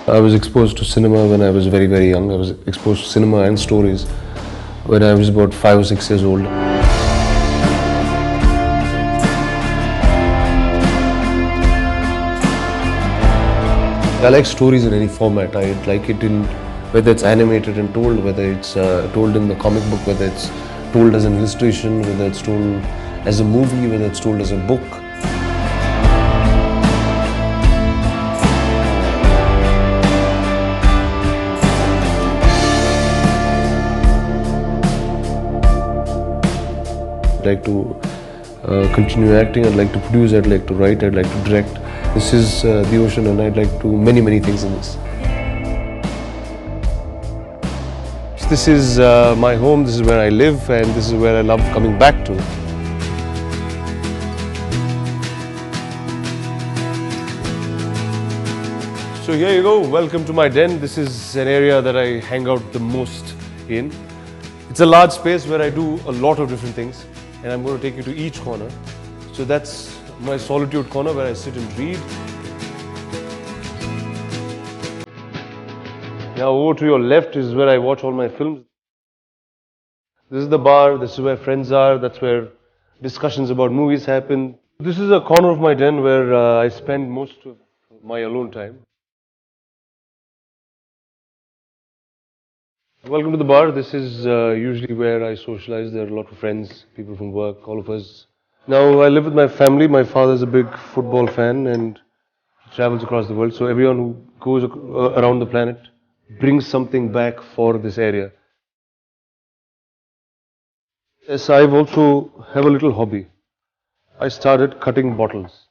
I was exposed to cinema when I was very, very young. I was exposed to cinema and stories when I was about 5 or 6 years old. I like stories in any format. I like it in whether it's animated and told, whether it's told in the comic book, whether it's told as an illustration, whether it's told as a movie, whether it's told as a book. I'd like to continue acting, I'd like to produce, I'd like to write, I'd like to direct. This is the ocean and I'd like to do many, many things in this. This is my home, this is where I live and this is where I love coming back to. So here you go, welcome to my den. This is an area that I hang out the most in. It's a large space where I do a lot of different things. And I'm going to take you to each corner. So that's my solitude corner where I sit and read. Now over to your left is where I watch all my films. This is the bar, this is where friends are, that's where discussions about movies happen. This is a corner of my den where I spend most of my alone time. Welcome to the bar. This is usually where I socialize. There are a lot of friends, people from work, all of us. Now I live with my family. My father is a big football fan and travels across the world. So everyone who goes around the planet brings something back for this area. Yes, I also have a little hobby. I started cutting bottles.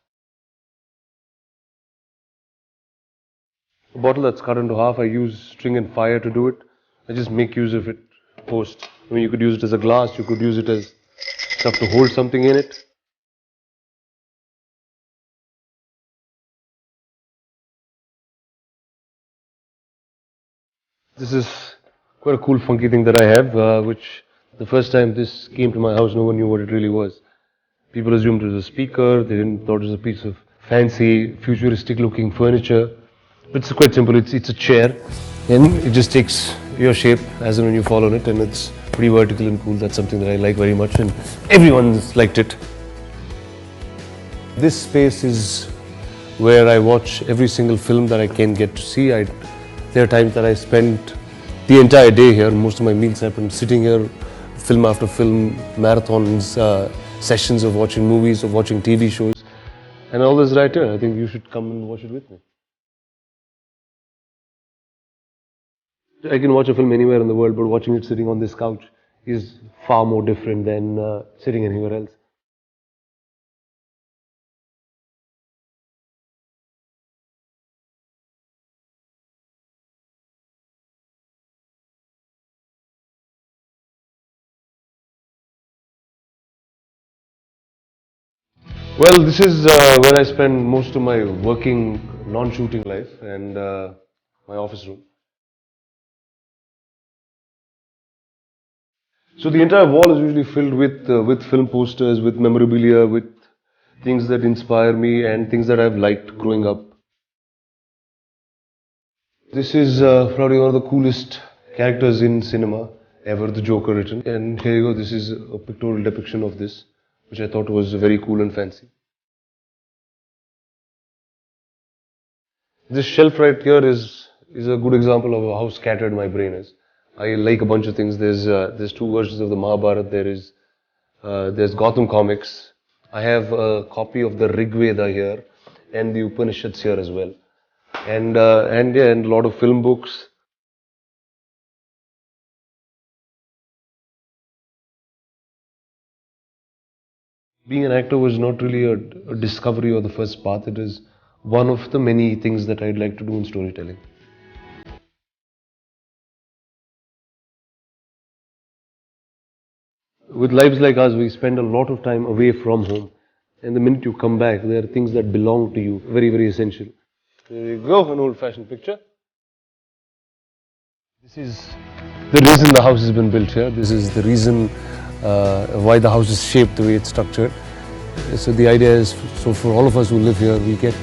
A bottle that's cut into half, I use string and fire to do it. I just make use of it post. I mean, you could use it as a glass, you could use it as stuff to hold something in it. This is quite a cool, funky thing that I have, which the first time this came to my house, no one knew what it really was. People assumed it was a speaker, they didn't thought it was a piece of fancy, futuristic-looking furniture. But it's quite simple. It's a chair, and it just takes your shape as and when you fall on it, and it's pretty vertical and cool. That's something that I like very much, and everyone's liked it. This space is where I watch every single film that I can get to see. There are times that I spend the entire day here. Most of my meals happen sitting here, film after film, marathons, sessions of watching movies, of watching TV shows, and all this right here. I think you should come and watch it with me. I can watch a film anywhere in the world, but watching it sitting on this couch is far more different than sitting anywhere else. Well, this is where I spend most of my working, non-shooting life and my office room. So the entire wall is usually filled with film posters, with memorabilia, with things that inspire me and things that I've liked growing up. This is probably one of the coolest characters in cinema ever, the Joker written. And here you go, this is a pictorial depiction of this, which I thought was very cool and fancy. This shelf right here is a good example of how scattered my brain is. I like a bunch of things. There's two versions of the Mahabharata. There's Gotham comics. I have a copy of the Rig Veda here and the Upanishads here as well. And a lot of film books. Being an actor was not really a discovery or the first path. It is one of the many things that I'd like to do in storytelling. With lives like ours, we spend a lot of time away from home. And the minute you come back, there are things that belong to you, very, very essential. There you go, an old-fashioned picture. This is the reason the house has been built here. This is the reason why the house is shaped the way it's structured. So the idea is, so for all of us who live here, we get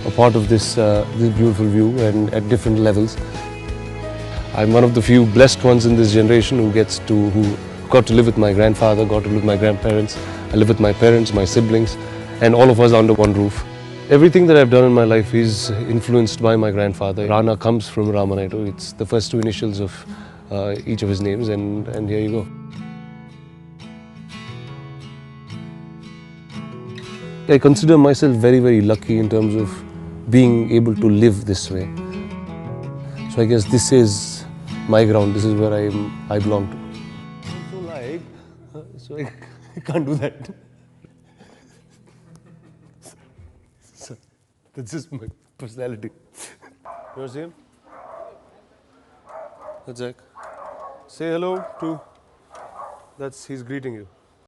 a part of this beautiful view and at different levels. I'm one of the few blessed ones in this generation who got to live with my grandfather, got to live with my grandparents. I live with my parents, my siblings, and all of us under one roof. Everything that I've done in my life is influenced by my grandfather. Rana comes from Ramanaidu. It's the first two initials of each of his names, and here you go. I consider myself very, very lucky in terms of being able to live this way. So I guess this is my ground. This is where I belong to. So I can't do that. So that's just my personality. You want to see him? That's Zach. Say hello to. He's greeting you.